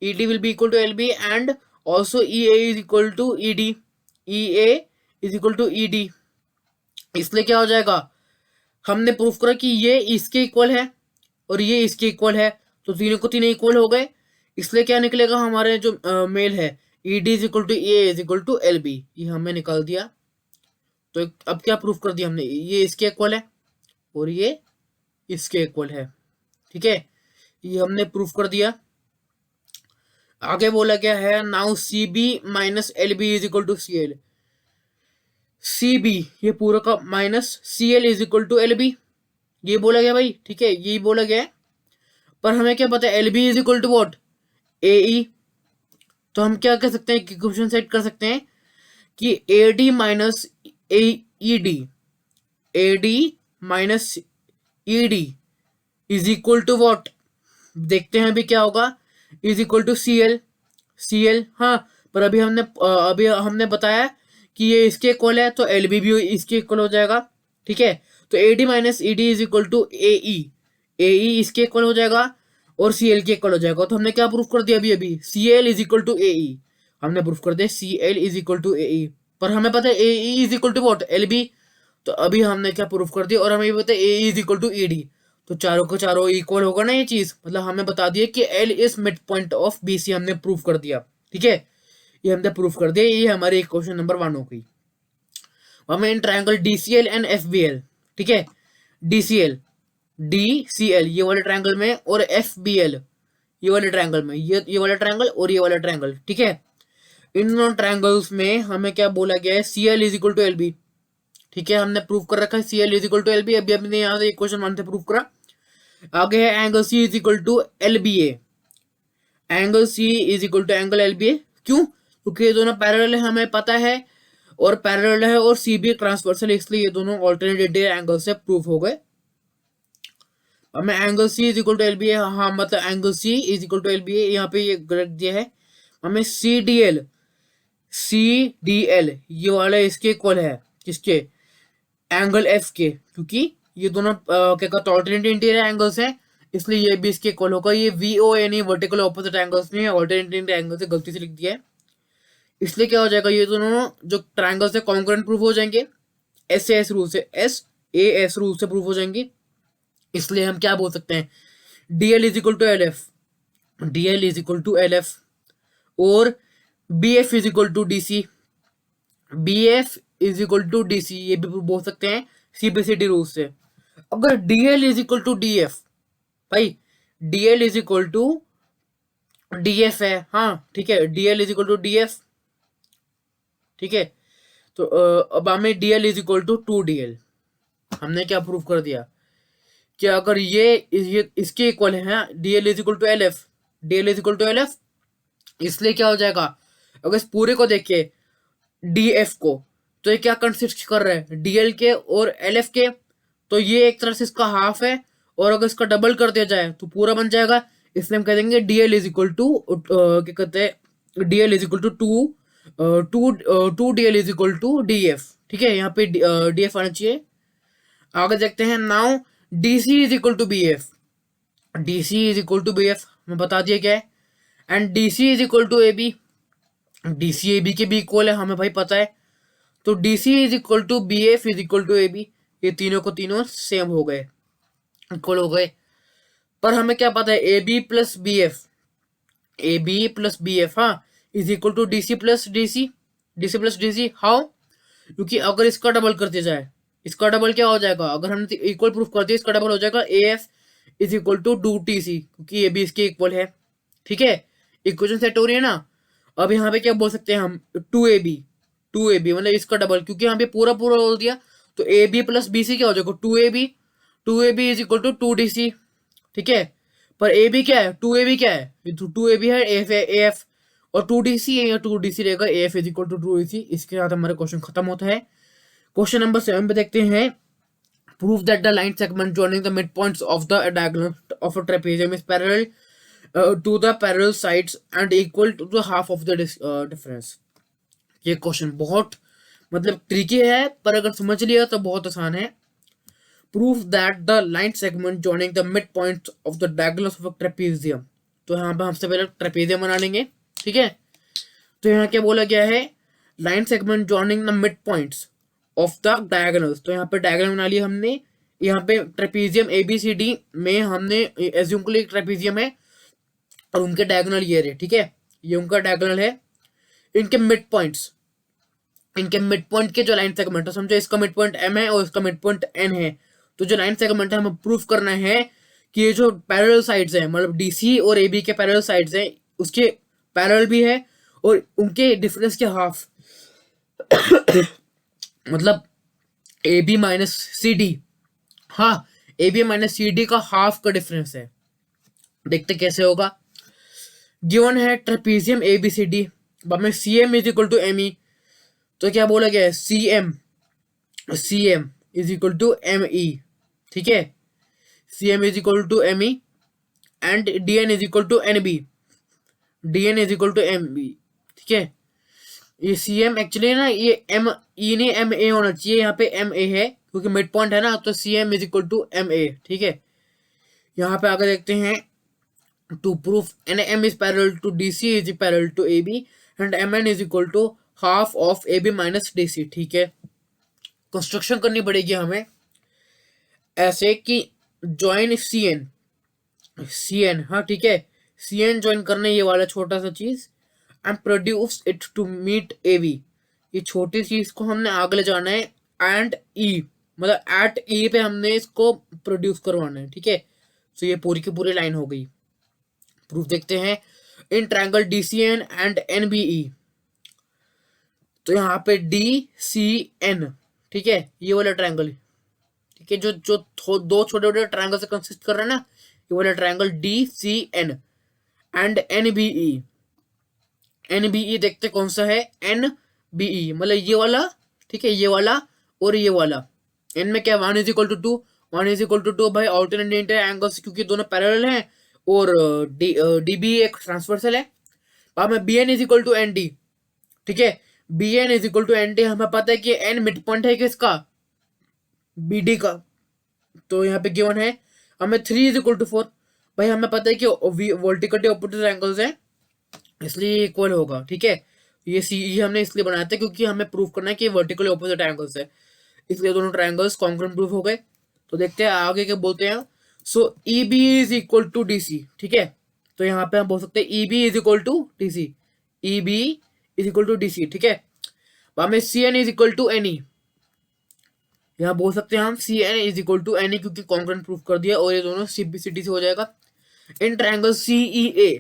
ED will be equal to LB and also EA is equal to ED, EA is equal to ED। इसलिए क्या हो जाएगा, हमने प्रूफ करा कि ये इसके इक्वल है और ये इसके इक्वल है, तो तीनों को तीनों इक्वल हो गए। इसलिए क्या निकलेगा, हमारे जो मेल है ED is equal to EA is equal to LB, ये हमें निकाल दिया। तो अब क्या प्रूफ कर दिया हमने, ये इसके इक्वल है और ये इसके इक्वल है। ठीक है, ये हमने प्रूफ कर दिया। आगे बोला गया है now C B minus L B is equal to C L. C B ये पूरा का minus C L is equal to L B, ये बोला गया भाई। ठीक है, ये बोला गया है। पर हमें क्या पता है L B is equal to what, A E. तो हम क्या कर सकते हैं, क्वेश्चन सेट कर सकते हैं कि A D minus A E D, A D minus E D is equal to what. देखते हैं अभी क्या होगा, is equal to C L. C L, हाँ, पर अभी हमने बताया कि ये इसके इक्वल है, तो एल बी भी इसके इक्वल हो जाएगा। ठीक है, तो A D minus E D is equal to A E इसके इक्वल हो जाएगा और सी एल के इक्वल हो जाएगा। तो हमने क्या प्रूफ कर दिया अभी C L is equal to A E, हमने प्रूफ कर दिया C L is equal to A E. पर हमें पता है A E is equal to what, L B. तो अभी हमने क्या प्रूफ कर दिया, और हमें ये पता है A is equal to E D. तो चारों को चारों इक्वल होगा ना ये चीज, मतलब हमें बता दिया कि L is midpoint of B C, हमने प्रूफ कर दिया। ठीक है, ये हमने प्रूफ कर दिया। ये हमारे क्वेश्चन नंबर 1 हो गई। हमें इन ट्रायंगल डीसीएल एंड एफबीएल, ठीक है, डीसीएल डीसीएल ये वाले ट्रायंगल में, और एफबीएल ये वाले ट्रायंगल में, ये वाला ट्रायंगल और ये वाला ट्रायंगल। ठीक है, इन दोनों ट्रायंगल्स में हमें क्या बोला गया है, C L is equal to L B. ठीक है, हमने प्रूफ कर रखा है C L is equal to L B. अभी हमने यहाँ से क्वेश्चन 1 से प्रूफ करा। आगे है angle C is equal to L B A. Angle C is equal to angle L B A, क्यों? क्योंकि ये दोनों पैरेलल है, हमें पता है, और पैरेलल है, और सी भी ट्रांसवर्सल, इसलिए ये दोनों ऑल्टरनेट एंगल से प्रूफ हो गए। हमें angle C is equal to L B A, हाँ मतलब angle C is equal to L B A, यहाँ पे ये गलत दिया है। हमें सी डी एल ये वाला इसके इक्वल है, किसके, एंगल एफ के, क्योंकि ये दोनों क्या कहते हैं ऑल्टरनेट इंटीरियर एंगल्स हैं, इसलिए ये भी इसके इक्वल होगा। ये V O N E vertical opposite angles में, ऑल्टरनेट एंगल से गलती से लिख दिया है, इसलिए क्या हो जाएगा, ये दोनों जो ट्रायंगल्स है कॉन्ग्रुएंट प्रूफ हो जाएंगे, एस ए एस रूल से, एस ए एस रूल से प्रूफ हो जाएंगे। इसलिए हम क्या बोल सकते हैं, D L is equal to L F, D L is equal to L F, और B F is equal to D C, B F is equal to D C, ये भी बोल सकते हैं सीबीसीडी रूल से। अगर D L is equal to D F, भाई D L is equal to D F है, हाँ ठीक है, D L is equal to D F. ठीक है, तो अब हमें D L is equal to two D L, हमने क्या प्रूफ कर दिया कि अगर ये इसके इक्वल है, D L is equal to L F, D L is equal to L F, इसलिए क्या हो जाएगा, अगर इस पूरे को देखिए डी एफ को, तो ये क्या कंसिस्ट कर रहा है, डी एल के और एल एफ के, तो ये एक तरह से इसका हाफ है, और अगर इसका डबल कर दिया जाए तो पूरा बन जाएगा। इसलिए हम कह देंगे D L is equal to, क्या कहते हैं, D L is equal to two D L is equal to D F. ठीक है, यहाँ पे डी एफ आना चाहिए। आगे देखते हैं, now D C is equal to B F, D C is equal to B F हमें बता दिया क्या है, and D C is equal to A B, D C A B के भी इक्वल है, हमें भाई पता है। तो D C is equal to B F is equal to A B, ये तीनों को तीनों सेम हो गए, इक्वल हो गए। पर हमें क्या पता है, A B plus B F, A B plus B F, हाँ, is equal to D C plus D C, D C plus D C. How? क्योंकि अगर इसका डबल कर दिया जाए, इसका डबल क्या हो जाएगा, अगर हमने इक्वल प्रूफ कर दिया, इसका डबल हो जाएगा A F is equal to two T C, क्योंकि ये भी इसके इक्वल है। ठीक है, इक्वेशन सेट हो रही है ना। अब यहाँ पे क्या बोल सकते हैं हम, टू ए बी मतलब इसका डबल, क्योंकि यहाँ पे पूरा पूरा बोल दिया, तो A B plus B C क्या हो जाएगा, two A B is equal to two D C. ठीक है, पर ए बी क्या है, टू ए बी क्या है, टू ए बी है, एफ है, ए एफ, और टू डी सी है, या टू डी सी रहेगा, A F is equal to two D C. इसके साथ हमारा क्वेश्चन खत्म होता है। क्वेश्चन नंबर 7 पे देखते हैं, prove that the line segment joining the mid points of the diagonal of a trapezium is parallel to the parallel sides and equal to the half of the difference. ये question बहुत मतलब tricky है, पर अगर समझ लिया तो बहुत आसान है। Proof that the line segment joining the mid point of the diagonal of a trapezium. तो यहाँ पे हमसे पहले ट्रेपेजियम बना लेंगे। ठीक है, तो यहाँ क्या बोला गया है, line segment joining the mid points of the diagonals. तो यहाँ पे डायगोनल बना लिया हमने, यहाँ पे trapezium A B C D में हमने एज्यूम कर लिया ट्रेपेजियम है, और उनके डायगोनल ये रहे। ठीक है, ये उनका डायगोनल है, इनके मिड पॉइंट्स, इनके मिड पॉइंट के जो लाइन सेगमेंट है, समझो इसका मिड पॉइंट एम है और इसका मिड पॉइंट एन है, तो जो 9 सेगमेंट है हमें प्रूफ करना है कि ये जो पैरेलल साइड्स है, मतलब डीसी और एबी के पैरेलल साइड्स है, उसके पैरेलल भी है और उनके डिफरेंस के हाफ मतलब A B minus C D, हाँ A B minus C D का हाफ का डिफरेंस है। देखते कैसे होगा। गिवन है trapezium A B C D, में C M is equal to M E, तो क्या बोला गया है C M is equal to M E, ठीक है, C M is equal to M E and D N is equal to N B, D N is equal to M B, ठीक है। ये सी एम एक्चुअली ना ये M E नहीं M A होना चाहिए, यहाँ पे एम ए है क्योंकि मिड पॉइंट है ना, तो C M is equal to M A, ठीक है। यहाँ पे आगे देखते हैं to proof N M is parallel to D C is parallel to A B and M N is equal to half of A B minus D C, ठीक है। Construction करनी पड़ेगी हमें ऐसे कि ज्वाइन सी एन, हाँ ठीक है, सी एन ज्वाइन करने ये वाला छोटा सा चीज and produce it to meet A B, ये छोटी चीज को हमने आगे ले जाना है एंड ई, मतलब एट ई पे हमने इसको प्रोड्यूस करवाना है, ठीक है। तो ये पूरी की पूरी लाइन हो गई। प्रूफ देखते हैं in triangle D C N and N B E, तो यहाँ पे डी सी एन, ठीक है, ये वाला ट्रायंगल, ठीक है, जो दो छोटे छोटे ट्रायंगल से कंसिस्ट कर रहा है ना, ये वाला triangle D C N and N B E, N B E देखते कौन सा है, एन बी ई मतलब ये वाला, ठीक है, ये वाला और ये वाला। एन में क्या 1 is equal to 2, 1 is equal to 2 भाई ऑल्टरनेट एंगल्स क्योंकि दोनों पैरेलल हैं और डी बी एक ट्रांसवर्सल है। बाद में B N is equal to N D, ठीक है, B N is equal to N D, हमें पता है कि एन मिड पॉइंट है किसका, बी डी का, तो यहाँ पे गिवन है हमें 3 इज इक्वल टू 4, भाई हमें पता है कि वर्टिकल ऑपोजिट एंगल्स हैं इसलिए इक्वल होगा, ठीक है। ये हमने इसलिए बनाया था क्योंकि हमें प्रूफ करना है कि वर्टिकल ऑपोजिट एंगल्स है, इसलिए दोनों ट्रायंगल्स कॉन्ग्रुएंट प्रूफ हो गए। तो देखते हैं आगे क्या बोलते हैं। So E B is equal to D C, ठीक है, तो यहाँ पे हम बोल सकते हैं E B is equal to D C, E B is equal to D C, ठीक है। बाद में C N is equal to N E, यहाँ बोल सकते हैं हम C N is equal to N E क्योंकि कॉन्ग्रुएंट प्रूफ कर दिया और ये दोनों सी बी सी डी से हो जाएगा। इन ट्रायंगल सी ई ए,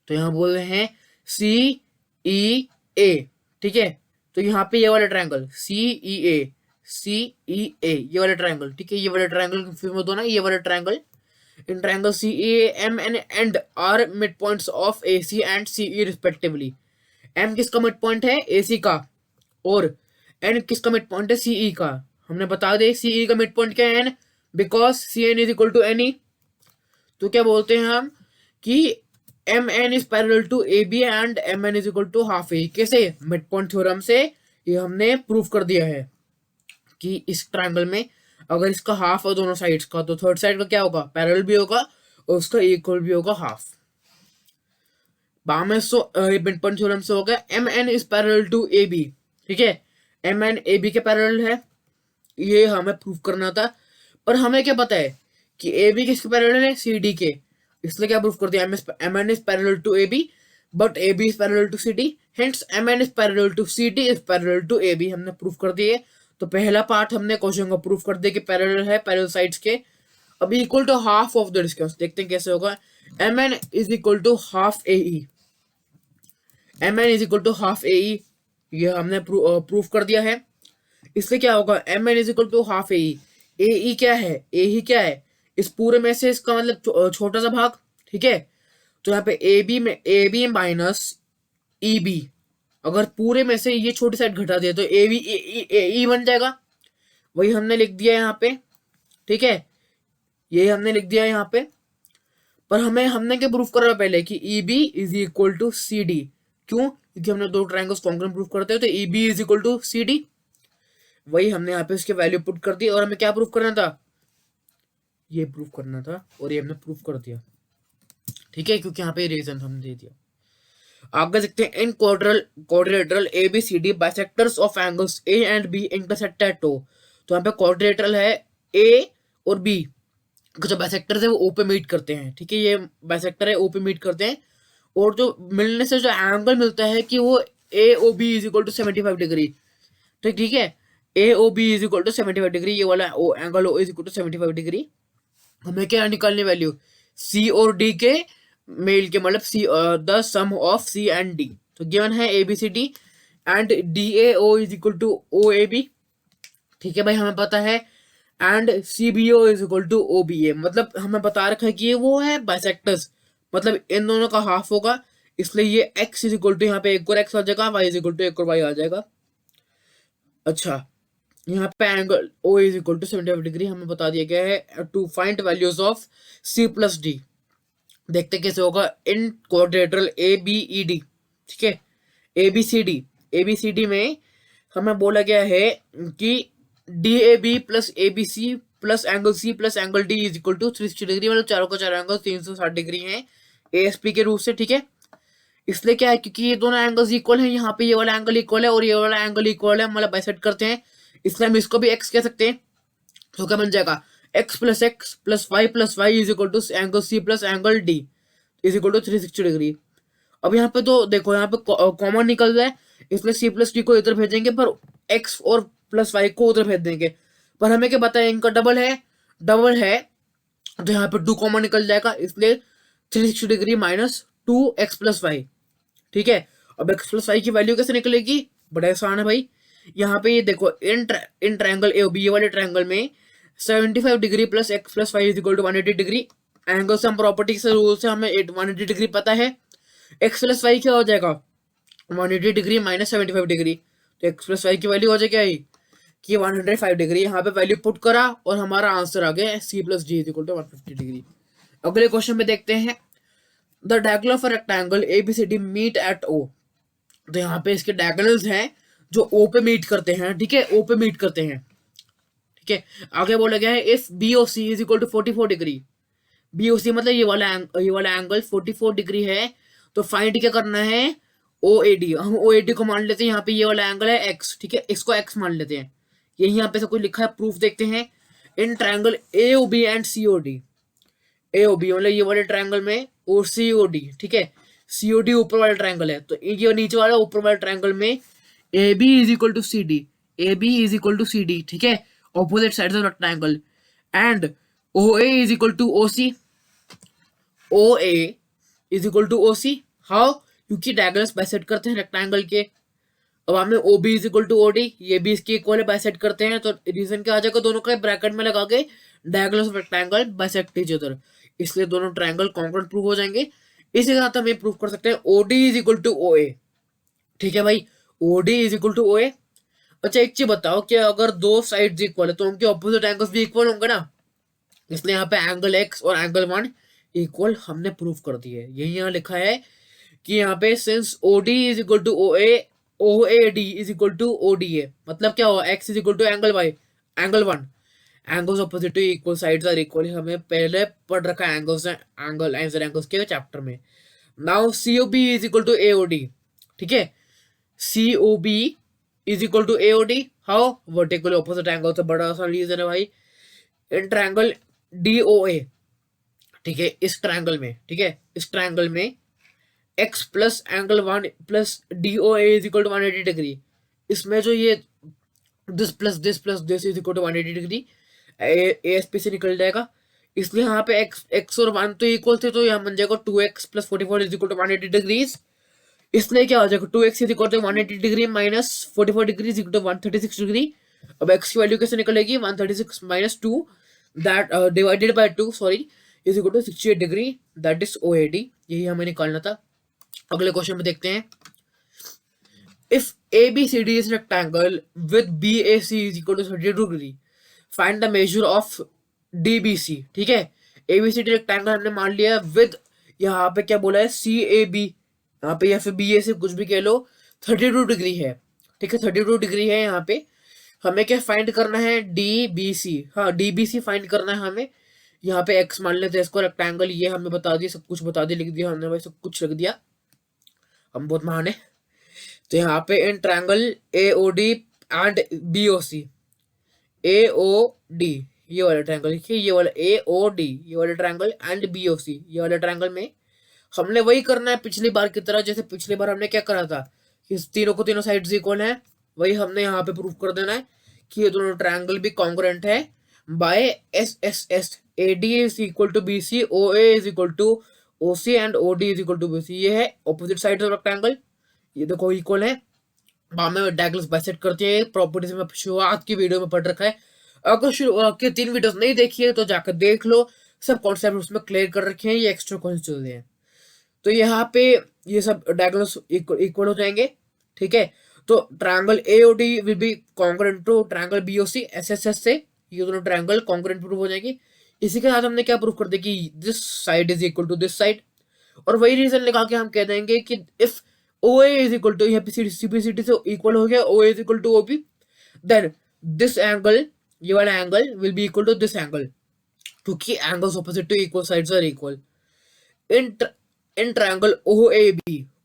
तो यहाँ बोल रहे हैं सी ई ए, ठीक है, तो यहाँ पे ये वाला ट्रायंगल सी ई ए, सी ई ए ये वाला ट्रायंगल, ठीक है, ये वाला ट्रायंगल कंफ्यूज मत होना, ये वाला triangle. In triangle C E M N and are mid points of A C and C E respectively. M किसका मिड पॉइंट है, ए सी का, और एन किसका मिड पॉइंट है, सी ई का। हमने बता दे सी ई का मिड पॉइंट क्या है, N, because C N is equal to N E. तो क्या बोलते हैं हम कि M N is parallel to A B and M N is equal to half A. कैसे, मिड पॉइंट थ्योरम से ये हमने प्रूव कर दिया है कि इस ट्रायंगल में अगर इसका हाफ है दोनों साइड्स का, तो थर्ड साइड का क्या होगा, पैरेलल भी होगा और उसका इक्वल भी होगा हाफ। मिड पॉइंट थ्योरम से हो गया M N is parallel to A B, ठीक है, एम एन ए बी के पैरेलल है, ये हमें प्रूव करना था। पर हमें क्या पता है कि ए बी किसके पैरेलल है, सी डी के, इसलिए क्या प्रूफ कर दिया, M N is parallel to A B but A B is parallel to C D, hence M N is parallel to C D is parallel to A B, हमने proof कर दिए। तो पहला पार्ट हमने question को proof कर दिया कि पैरेलल है, पैरेलल साइड्स के। अभी equal to half of the distance, देखते हैं कैसे होगा। M N is equal to half A E, M N is equal to half A E, ये हमने प्रूफ कर दिया है। इससे क्या होगा, M N is equal to half A E क्या है, ए ही क्या है, इस पूरे में से इसका मतलब छोटा सा भाग, ठीक है। तो यहाँ पे A B minus E B, अगर पूरे में से ये छोटी साइड घटा दिया तो ए बी ई बन जाएगा, वही हमने लिख दिया यहाँ पे, ठीक है, ये हमने लिख दिया यहाँ पे। पर हमने क्या प्रूफ करा पहले कि E B is equal to C D, क्यों, क्योंकि हमने दो ट्रायंगल्स कॉन्ग्रुएंट प्रूफ करते हैं, तो E B is equal to C D, वही हमने यहाँ पे इसके वैल्यू पुट कर दी। और हमें क्या प्रूफ करना था, ये प्रूफ करना था, और ये हमने प्रूफ कर दिया, ठीक है, क्योंकि यहाँ पे रीजन हमने दे दिया। आगे देखते हैं in quadrilateral A B C D bisectors of angles A and B intersect at O. तो यहाँ पे क्वाड्रिलेटरल है, ए और बी जो बाइसेक्टर्स है वो ओ पे मीट करते हैं, ठीक है, ये बाइसेक्टर है, ओ पे मीट करते हैं, और जो मिलने से जो एंगल मिलता है कि वो A O B is equal to 75 degree, ठीक है। A O B is equal to 75 degree, ये वाला O angle O is equal to 75 degree. हमें क्या निकालनी वैल्यू, सी और डी के मेल के, मतलब see the sum of C and D. तो गिवन है A B C D and D A O is equal to O A B, ठीक है भाई हमें पता है। And C B O is equal to O B A, मतलब हमें बता रखा है कि ये वो है बाइसेक्टर्स, मतलब इन दोनों का हाफ होगा, इसलिए ये x इज इक्वल टू यहाँ पे एक और x आ जाएगा, y इज इक्वल टू एक और y आ जाएगा। अच्छा, यहाँ पे angle O is equal to 75 degree हमें बता दिया गया है। To find values of C plus D, देखते कैसे होगा in quadrilateral A B E D, ठीक है। ए बी सी डी में हमें बोला गया है कि D A B plus A B C plus angle C plus angle D is equal to 360 degree, मतलब चारों का चारों एंगल 360 डिग्री है ASP के रूप से, ठीक है। इसलिए क्या है, क्योंकि ये दोनों एंगल्स इक्वल हैं, यहाँ पे ये वाला एंगल इक्वल है और ये वाला एंगल इक्वल है, मतलब बाइसेक्ट करते हैं, इसलिए हम इसको भी x कह सकते हैं। तो क्या बन जाएगा, x plus Y is equal to angle C plus angle D is equal to 360 degree. अब यहाँ पे तो देखो, यहाँ पे कॉमन निकल रहा है, इसलिए सी प्लस डी को इधर भेजेंगे, पर x और प्लस वाई को उधर भेज देंगे। पर हमें क्या पता है, इनका डबल है, तो यहाँ पे 2 कॉमन निकल जाएगा, इसलिए 360 degree minus 2x plus Y, ठीक है। अब x प्लस वाई की वैल्यू कैसे निकलेगी, बड़ा आसान है भाई। यहाँ पे ये देखो इन ट्रायंगल ए बी, ये वाले ट्रायंगल में 75 degree plus x plus Y is equal to 180 degree. Angle sum property से रूल से हमें 180 डिग्री पता है। x प्लस वाई क्या हो जाएगा, 180 डिग्री माइनस 75 डिग्री, तो x प्लस वाई की वैल्यू हो जाएगी आई कि 105 डिग्री। यहाँ पे वैल्यू पुट करा और हमारा आंसर आ गया c plus D is equal to 150 degree. अगले क्वेश्चन में देखते हैं, the diagonal of a rectangle ABCD meet at O। तो यहाँ पे इसके डायगोनल्स हैं जो O पे मीट करते हैं, ठीक है, O पे मीट करते हैं, ठीक है। आगे बोला गया है if BOC is equal to 44 degree, BOC मतलब ये वाला एंगल 44 डिग्री है, तो फाइंड क्या करना है, OAD। हम OAD को मान लेते हैं, यहाँ पे ये वाला एंगल है x, ठीक है, इसको x मान लेते हैं। यही यहाँ पे सब कुछ लिखा है, प्रूफ देखते हैं। In triangle AOB and COD, AOB मतलब ये वाले ट्रायंगल में और COD, ठीक है, COD ऊपर वाला ट्रायंगल है, तो ये नीचे वाला ऊपर वाले ट्रायंगल में AB is equal to CD, AB is equal to CD, ठीक है, opposite sides of triangle. And OA is equal to OC, OA is equal to OC, how, क्योंकि डायगोनल्स बाइसेक्ट करते हैं रेक्टेंगल के। अब हमें OB is equal to OD, ये भी इसके इक्वल है, बाइसेक्ट करते हैं, तो रीजन क्या आ जाएगा, दोनों का ब्रैकेट में लगा के diagonals of rectangle bisect each other, इसलिए दोनों ट्रायंगल कॉन्ग्रुएंट प्रूव हो जाएंगे। इसी के साथ हम ये प्रूव कर सकते हैं OD is equal to OA, ठीक है भाई, OD is equal to OA। अच्छा एक चीज बताओ कि अगर दो साइड्स इक्वल है तो उनके ऑपोजिट एंगल्स भी इक्वल होंगे ना, इसलिए यहाँ पे एंगल x और एंगल 1 इक्वल हमने प्रूव कर दिए। यही यहाँ लिखा है कि यहाँ पे since OD is equal to OA, OAD is equal to ODA, मतलब क्या हुआ, x is equal to angle y, angle 1, angles opposite to equal sides are equal, हमें पहले पढ़ रखा है एंगल्स एंगल्स के चैप्टर में। Now COB is equal to AOD, ठीक है, COB is equal to AOD, how, vertical opposite angle से बड़ा सा रीजन है भाई। इन ट्रायंगल DOA, ठीक है, इस ट्रायंगल में, ठीक है, इस ट्रायंगल में x plus angle 1 plus DOA is equal to 180 degree, इसमें जो ये this plus this is equal to 180 degree ASP से निकल जाएगा, इसलिए यहाँ पे x और 1 तो इक्वल थे, तो यहाँ बन जाएगा 2x plus 44 is equal to 180 degrees, इसलिए क्या हो जाएगा 2x is equal to 180 degree minus 44 degree is equal to 136 degree. अब x की वैल्यू कैसे निकलेगी, 136 minus 2 that divided by 2 sorry is equal to 68 degree, that is OAD, यही हमें निकालना था। अगले क्वेश्चन में देखते हैं, if ABCD is rectangle with BAC is equal to 32 degree, find the measure of DBC, ठीक है, ABCD रेक्टेंगल हमने मान लिया विद, यहाँ पे क्या बोला है CAB, यहाँ पे या फिर BAC कुछ भी कह लो, 32 डिग्री है, ठीक है, 32 डिग्री है। यहाँ पे हमें क्या फाइंड करना है, DBC, हाँ DBC फाइंड करना है हमें। यहाँ पे x मान लेते हैं इसको, रेक्टेंगल ये हमें बता दिया, सब कुछ बता दिया, लिख दिया हमने भाई, सब कुछ लिख दिया, हम बहुत महान है। तो यहाँ पे in triangle AOD and BOC, AOD ये वाला ट्रायंगल लिखिए, ये वाला AOD ये वाला ट्रायंगल एंड BOC ये वाला ट्रायंगल में हमने वही करना है पिछली बार की तरह, जैसे पिछली बार हमने क्या करा था कि तीनों को तीनों साइड्स इक्वल है, वही हमने यहाँ पे प्रूव कर देना है कि ये दोनों ट्रायंगल भी कॉन्ग्रुएंट है by S S S, A D is equal to B C, O A is equal to O C and O D is equal to B C. ये है ऑपोजिट साइड ऑफ रेक्टेंगल, ये देखो equal है। बाद में diagonals bisect करते हैं, properties में शुरुआत की वीडियो में पढ़ रखा है। अगर शुरुआत के 3 वीडियोस नहीं देखी है तो जाकर देख लो, सब कॉन्सेप्ट उसमें क्लियर कर रखे हैं, ये एक्स्ट्रा कॉन्सेप्ट चल रहे हैं। तो यहाँ पे ये सब डायगोनल्स इक्वल हो जाएंगे, ठीक है। तो triangle AOD will be congruent to triangle BOC SSS से, ये दोनों ट्रायंगल कॉन्ग्रुएंट प्रूव हो जाएंगे। इसी के साथ हमने क्या प्रूव कर दिया कि this side is equal to this side, और वही रीजन लगा के हम कह देंगे कि if OA is equal to, यहाँ पे CBCD से इक्वल हो गया, OA is equal to OB, then this angle, ये वाला angle will be equal to this angle, क्योंकि angles opposite to equal sides are equal. In triangle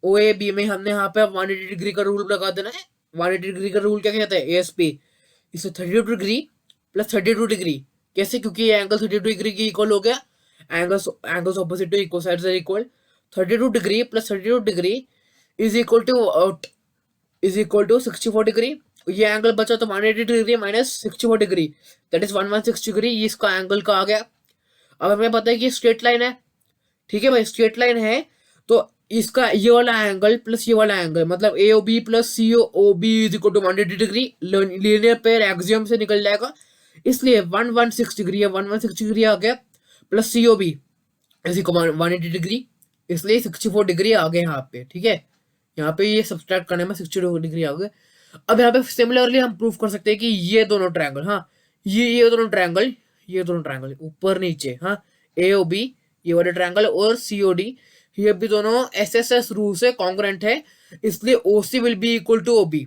OAB में हमने यहाँ पे 180 डिग्री का रूल लगा देना है। 180 डिग्री का रूल क्या कहता है, ASP, इसे 32 डिग्री प्लस 32 डिग्री। कैसे, क्योंकि ये एंगल 32 डिग्री की इक्वल हो गया, angles opposite to equal sides are equal. 32 degree plus 32 degree is equal to 64 degree. ये एंगल बचा तो 180 degree minus 64 degree, that is 116 degree, ये इसका एंगल का आ गया। अब हमें पता है कि स्ट्रेट लाइन है, ठीक है भाई, स्ट्रेट लाइन है, तो इसका ये वाला एंगल प्लस ये वाला एंगल, मतलब AOB plus COB is equal to 180 degree, linear pair axiom से निकल जाएगा, इसलिए 116 डिग्री है, 116 डिग्री आ गया, plus COB is equal 180 degree, इसलिए 64 डिग्री आ गए यहाँ पे, ठीक है। यहाँ पे ये सब्सट्रैक्ट करने में 62 डिग्री आ गए। अब यहाँ पे सिमिलरली हम प्रूव कर सकते हैं कि ये दोनों ट्रायंगल, हाँ ये दोनों ट्रायंगल ऊपर नीचे, हाँ AOB ये वाले ट्रायंगल और COD ये भी दोनों SSS रूल से कॉन्ग्रुएंट है, इसलिए OC will be equal to OB,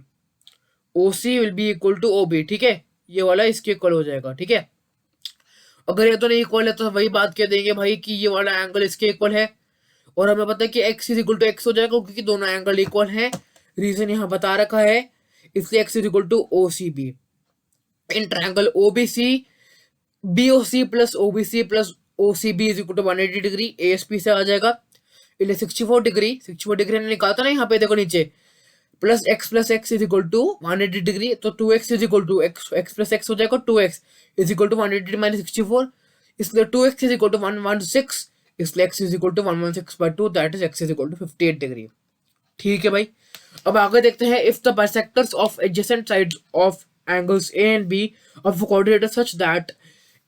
OC will be equal to OB, ठीक है। ये वाला इसके इक्वल हो जाएगा, ठीक है। अगर ये दोनों इक्वल है तो वही बात कह देंगे भाई कि ये वाला एंगल इसके इक्वल है, और हमें पता है कि x is equal to x हो जाएगा, क्योंकि दोनों एंगल इक्वल हैं, रीजन यहाँ बता रखा है, इसलिए x is equal to OCB। In triangle OBC BOC plus OBC plus OCB is equal to 180 degree, ASP से आ जाएगा, इसलिए 64 डिग्री हमने निकाला था ना, यहाँ पे देखो नीचे, plus x is equal to 180 degree, तो 2x is equal to x plus x हो जाएगा, 2x is equal to 180 minus 64, इसलिए 2x इज इक्वल टू 116, इसलिए x is equal to 116/2, that is x is equal to 58 degree, ठीक है भाई। अब आगे देखते हैं, if the bisectors of adjacent sides of angles A and B of a quadrilateral such that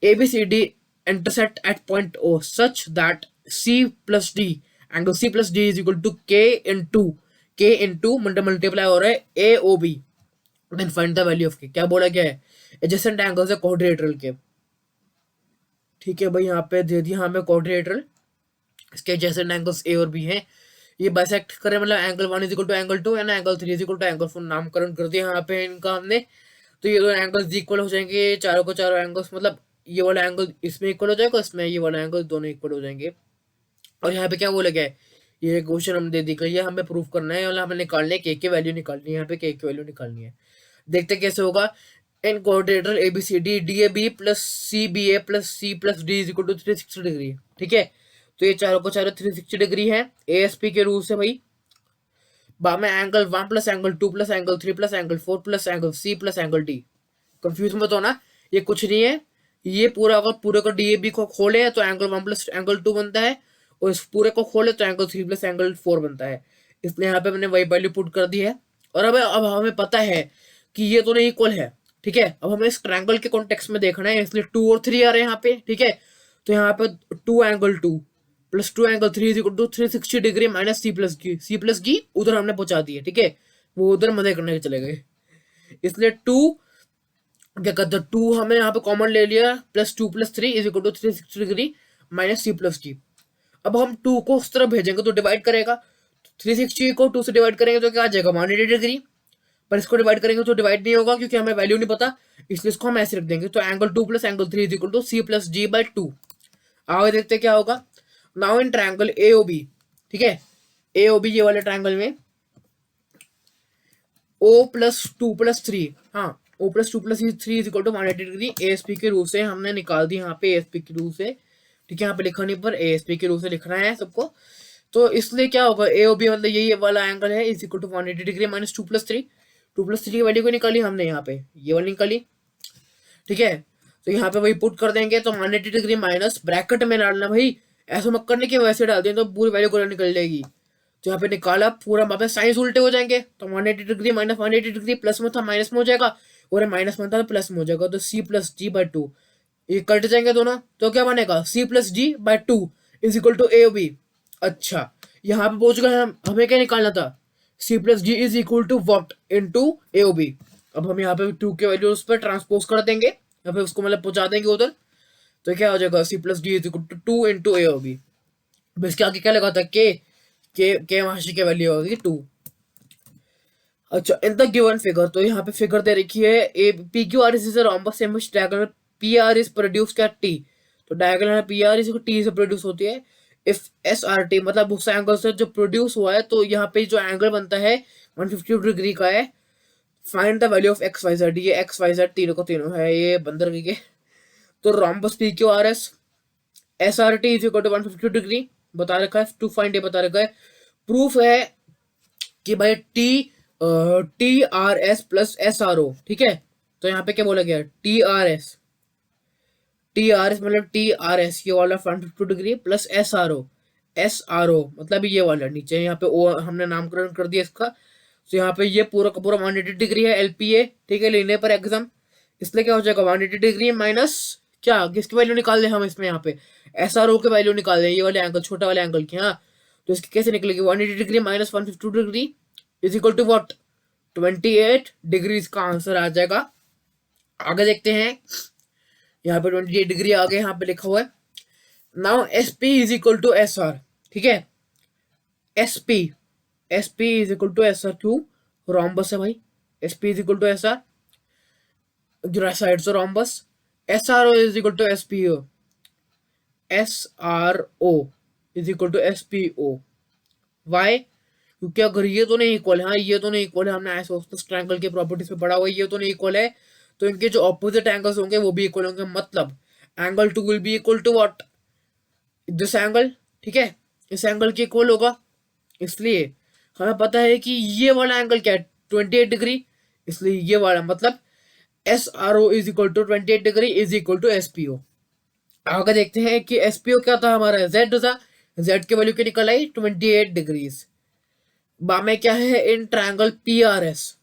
ABCD intersect at point O such that C plus D, angle C plus D is equal to K into multiply हो रहा है AOB, then find the value of K। क्या बोला गया है, adjacent angles है quadrilateral के, ठीक है भाई। यहाँ पे दे दिया हमें क्वाड्रिलेटरल, इसके एडजेसेंट एंगल्स A और B हैं, ये बाइसेक्ट करें, मतलब angle 1 is equal to angle 2 and angle 3 is equal to angle 4, नामकरण कर दिया यहाँ पे इनका हमने। तो ये दो एंगल्स इक्वल हो जाएंगे, चारों को चारों एंगल्स, मतलब ये वाला एंगल इसमें इक्वल हो जाएगा, इसमें ये वाला एंगल, दोनों इक्वल हो जाएंगे। और यहाँ पे क्या बोला गया है, ये क्वेश्चन हम दे दी गई है, हमें प्रूफ करना है, मतलब हमें निकालने के की वैल्यू निकालनी है, यहाँ पे के की वैल्यू निकालनी है। देखते कैसे होगा। In quadrilateral ABCD DAB plus CBA plus C plus D is equal to 360 degree, ठीक है। तो ये चारों को चारों 360 डिग्री है ASP के रूल से भाई। बाद में angle 1 plus angle 2 plus angle 3 plus angle 4 plus angle C plus angle D, confuse मत होना, ये कुछ नहीं है, ये पूरा अगर पूरे को DAB को खोले तो एंगल 1 प्लस एंगल 2 बनता है, और इस पूरे को खोले तो एंगल 3 प्लस एंगल 4 बनता है, इसलिए यहाँ पे मैंने वही वैल्यू पुट कर दी है। और अब हमें पता है कि ये दोनों इक्वल है, ठीक है। अब हमें इस ट्रायंगल के कॉन्टेक्स्ट में देखना है, इसलिए 2 और 3 आ रहे हैं यहाँ पे, ठीक है। तो यहाँ पे 2 angle 2 plus 2 angle 3 is equal to 360 degree minus C plus G उधर हमने पहुंचा दिया, ठीक है, वो उधर मजे करने के चले गए, इसलिए 2 क्या कहते हैं, 2 हमें यहाँ पे कॉमन ले लिया, plus 2 plus 3 is equal to 360 degree minus C plus G। अब हम 2 को उस तरफ भेजेंगे तो डिवाइड करेगा, 360 को 2 से डिवाइड करेंगे तो क्या आ जाएगा 180 डिग्री, पर इसको डिवाइड करेंगे तो डिवाइड नहीं होगा क्योंकि हमें वैल्यू नहीं पता, इसलिए इसको हम ऐसे रख देंगे। तो angle 2 plus angle 3 is equal to C plus G/2। आगे देखते क्या होगा। नाउ इन ट्रायंगल AOB, ठीक है, AOB ये वाले ट्रायंगल में O प्लस 2 प्लस 3, हाँ O plus 2 plus 3 is equal to 180 degree, ASP के रूल से हमने निकाल दी यहाँ पे, ASP के रूल से, ठीक है। यहाँ पे लिखा नहीं पर ASP के रूल से लिखना है सबको, तो इसलिए क्या होगा, AOB मतलब यही वाला एंगल है, is equal to 180 degree minus 2 plus 3 की वैल्यू को निकाली हमने यहाँ पे, ये वाली निकाली, ठीक है। तो यहाँ पे वही पुट कर देंगे, तो 180 डिग्री माइनस ब्रैकेट में डालना भाई, ऐसा मत करने की वैसे डाल दें तो पूरी वैल्यू को निकल जाएगी। तो यहाँ पे निकाला पूरा, वहां पे साइंस उल्टे हो जाएंगे, तो 180 डिग्री माइनस 180 डिग्री प्लस में था माइनस में हो जाएगा, और माइनस में था तो प्लस में हो जाएगा, तो C+G/2 ये कट जाएंगे दोनों, तो क्या बनेगा C+G/2 is equal to A B। अच्छा यहाँ पे पहुंच गए हम, हमें क्या निकालना था, C+G is equal to what into A B। अब हम यहाँ पे 2 के वैल्यू उस पर ट्रांसपोज कर देंगे, या फिर उसको मतलब पहुंचा देंगे उधर, तो क्या हो जाएगा C+G is equal to 2 into A B। अब इसके आगे क्या लगा था, के वहां की वैल्यू होगी 2। अच्छा इन द गिवन फिगर, तो यहाँ पे फिगर दे रखी है A P Q R is rhombus in which diagonal P R is produced at T. तो diagonal P R is T से प्रोड्यूस होती है इफ एस आर टी, मतलब उस एंगल से जो प्रोड्यूस हुआ है, तो यहाँ पे जो एंगल बनता है 150 डिग्री का है। Find the value of x y z, ये एक्स वाई जेड तीनों को तीनों है ये बंदर के। तो rhombus P Q R S R T is equal to 150 degree बता रखा है, टू फाइंड ये बता रखा है। प्रूफ है कि भाई TRS प्लस SRO, ठीक है। तो यहाँ पे क्या बोला गया, TRS मतलब TRS ये वाला 150 डिग्री प्लस SRO मतलब ये वाला नीचे यहाँ पे ओ हमने नामकरण कर दिया इसका। तो यहाँ पे ये पूरा का पूरा 180 डिग्री है LPA, ठीक है, लेने पर एग्जाम, इसलिए क्या हो जाएगा 180 डिग्री माइनस क्या, किसकी वैल्यू निकाल दें हम इसमें, यहाँ पे SRO की वैल्यू निकाल दें, ये वाले एंगल छोटा वाले एंगल की। हाँ तो इसकी कैसे निकलेगी, 180 degree minus 150 degree is equal to what 28 degrees का आंसर आ जाएगा। आगे देखते हैं, यहाँ पे 28 डिग्री आगे यहाँ पे लिखा हुआ है। Now SP is equal to SR, ठीक है, SP is equal to SR, क्यों, रोम्बस है भाई, SP is equal to SR, side से rhombus, SRO is equal to SRO is equal to SPO। Why, क्योंकि अगर ये तो नहीं इक्वल है, हाँ ये तो नहीं इक्वल है, हमने आइसोसेलेस ट्रायंगल की प्रॉपर्टीज पे पढ़ा हुआ है, ये तो नहीं इक्वल है, तो इनके जो ऑपोजिट एंगल्स होंगे वो भी इक्वल होंगे, मतलब angle 2 will be equal to what this angle, ठीक है, इस एंगल के इक्वल होगा। इसलिए हमें पता है कि ये वाला एंगल क्या है 28 डिग्री, इसलिए ये वाला मतलब SRO is equal to 28 degree is equal to SPO। आगे देखते हैं कि SPO क्या था हमारा, Z था, Z की वैल्यू क्या निकल आई 28 डिग्रीज। में क्या है इन ट्रायंगल PRS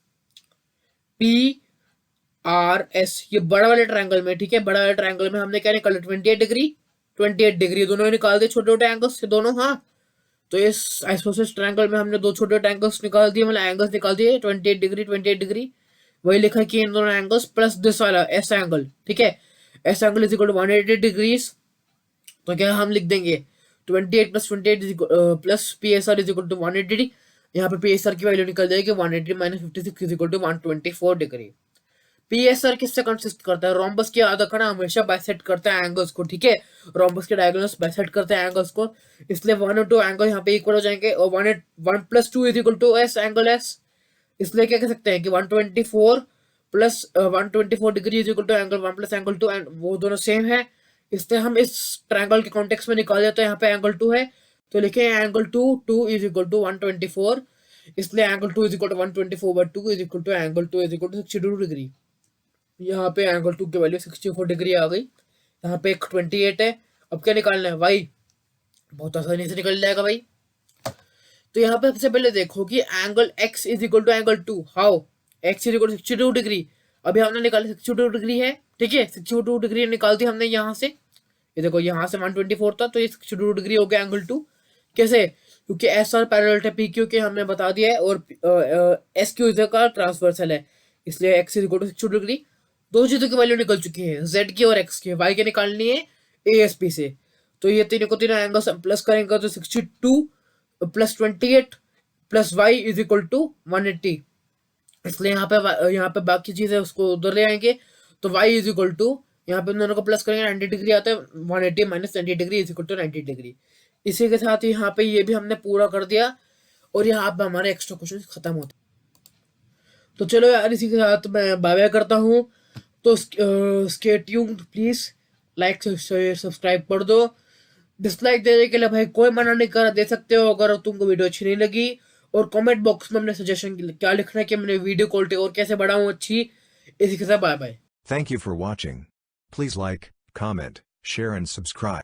ये बड़ा वाले ट्रायंगल में, ठीक है, बड़ा वाले ट्रायंगल में हमने क्या निकाला 28 डिग्री दोनों निकाल दिए, छोटे छोटे एंगल्स से दोनों। हाँ तो इस आइसोसेलेस ट्रायंगल में हमने दो छोटे एंगल्स निकाल दिए, मतलब एंगल्स निकाल दिए 28 डिग्री। वही लिखा कि इन दोनों एंगल्स प्लस दिस वाला एस एंगल, ठीक है, S angle is equal to 180 degrees. तो क्या हम लिख देंगे 28 plus 28 plus PSR is equal to 180। यहाँ पे PSR की वैल्यू निकल जाएगी 180 minus 56 is equal to 124 degree. PSR किससे कंसिस्ट करता है, रोम्बस की याद रखना हमेशा बाइसेक्ट करता है एंगल्स को, ठीक है, रोम्बस के डायगोनल्स बाइसेक्ट करते हैं एंगल्स को, इसलिए 1 और 2 एंगल यहाँ पे इक्वल हो जाएंगे, और 1 plus 2 is equal to S angle S. इसलिए क्या कह सकते हैं कि 124 plus 124 degree is equal to angle 1 plus angle 2, and वो दोनों सेम है, इसलिए हम इस ट्रायंगल के कॉन्टेक्स्ट में निकाल देते हैं, यहाँ पे एंगल 2 है तो लिखे एंगल 2 इज इक्वल टू 124, इसलिए angle 2 is equal to 124/2 is equal to angle 2 is equal to 62 degree. यहाँ पे एंगल 2 की वैल्यू 64 डिग्री आ गई, यहाँ पे 28 है। अब क्या निकालना है भाई, बहुत आसानी से निकल जाएगा भाई। तो यहाँ पे सबसे पहले देखो कि angle x is equal to angle 2, how x is equal to 62 degree, अभी हमने निकाला 62 डिग्री है, ठीक है, 62 डिग्री निकाल दी हमने यहाँ से, ये देखो यहाँ से 124 था तो ये 62 डिग्री हो गया एंगल 2। कैसे, क्योंकि एस आर पैरेलल है पी क्यू के, हमने बता दिया है, और एस क्यू इधर का ट्रांसवर्सल है, इसलिए x is equal to 62 degree. दो चीजों की वैल्यू निकल चुकी है, जेड की और एक्स की, वाई की निकालनी है ASP से। तो ये तीनों को तीनों एंगल्स प्लस करेंगे तो 62 plus 28 plus Y is equal to 180, इसलिए यहाँ पे बाकी चीजें उसको उधर ले आएंगे, तो वाई इज इक्वल टू यहाँ पे दोनों को प्लस करेंगे 90 डिग्री आता है, 180 minus 90 degree is equal to 90 degree. इसी के साथ यहाँ पे ये भी हमने पूरा कर दिया, और यहाँ पे हमारे एक्स्ट्रा क्वेश्चन खत्म होते। तो चलो यार इसी के साथ मैं बाय बाय करता हूँ, तो stay tuned please, like subscribe कर दो, डिसलाइक देने के लिए भाई कोई मना नहीं कर, दे सकते हो अगर तुमको वीडियो अच्छी नहीं लगी, और कमेंट बॉक्स में अपने सजेशन क्या लिखना है कि मैंने वीडियो क्वालिटी और कैसे बढ़ाऊं अच्छी। इसी के साथ bye bye. Thank you for watching. Please like, comment, share and subscribe.